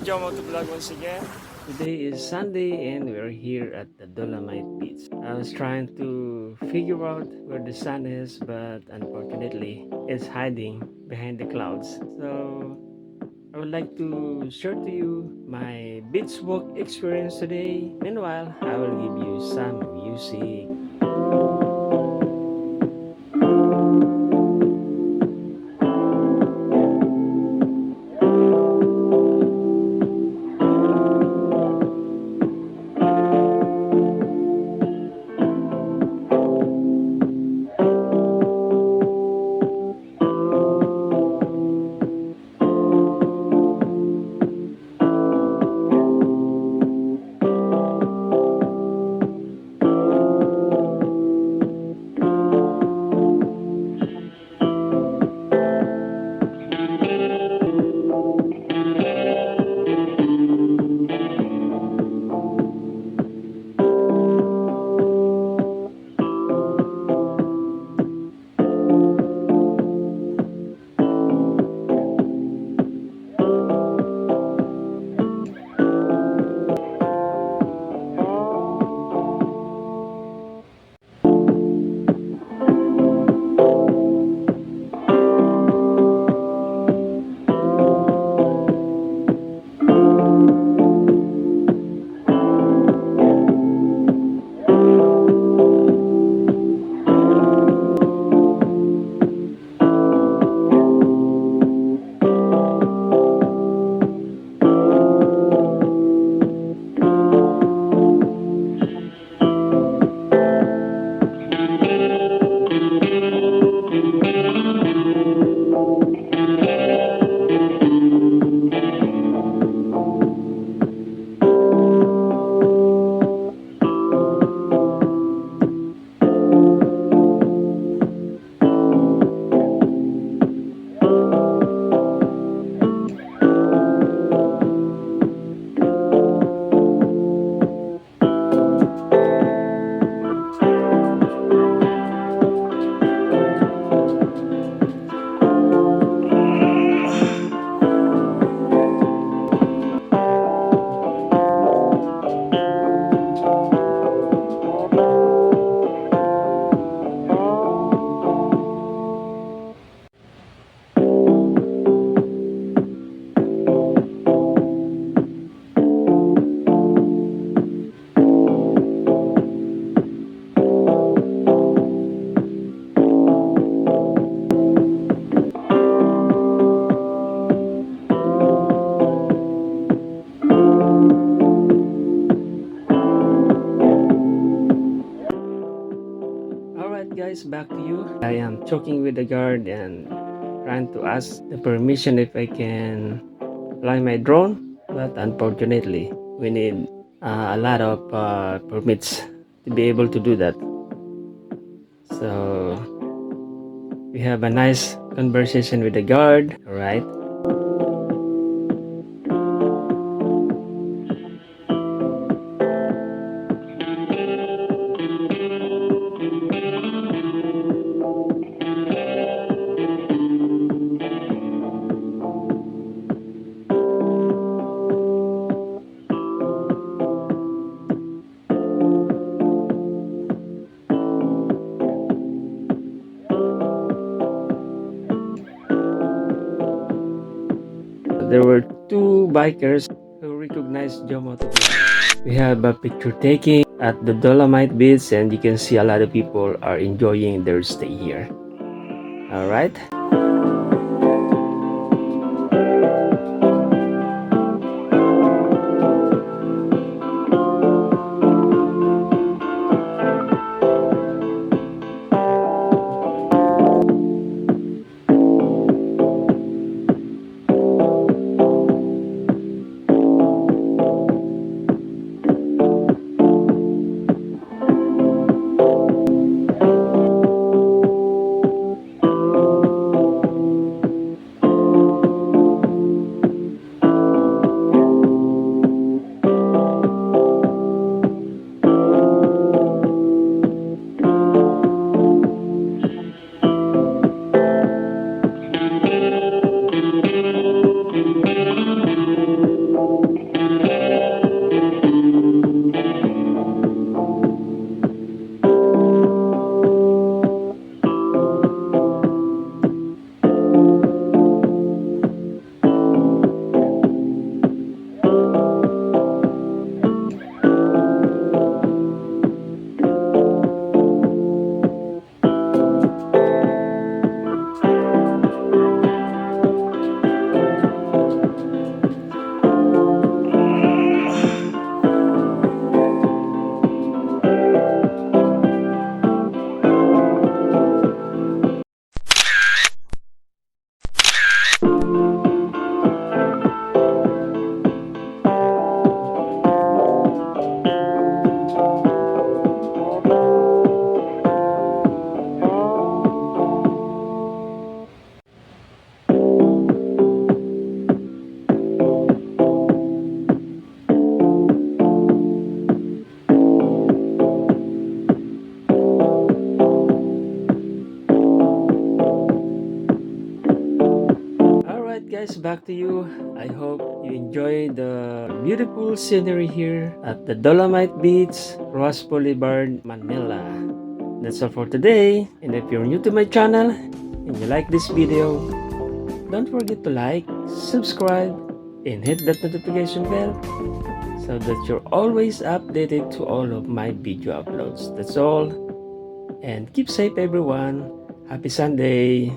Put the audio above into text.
Jomo to vlog once again. Today is Sunday and we're here at the Dolomite Beach. I was trying to figure out where the sun is, but unfortunately it's hiding behind the clouds. So I would like to share to you my beach walk experience today. Meanwhile, I will give you some music. Alright guys, back to you. I am talking with the guard and trying to ask the permission if I can fly my drone, but unfortunately we need a lot of permits to be able to do that. So we have a nice conversation with the guard. Alright. There were two bikers who recognized Jomo to be. We have a picture taking at the Dolomite Beach and you can see a lot of people are enjoying their stay here. Alright. guys, back to you. I hope you enjoy the beautiful scenery here at the Dolomite Beach, Ross Boulevard, Manila. That's all for today. And if you're new to my channel and you like this video, don't forget to like, subscribe, and hit that notification bell so that you're always updated to all of my video uploads. That's all. And keep safe everyone. Happy Sunday.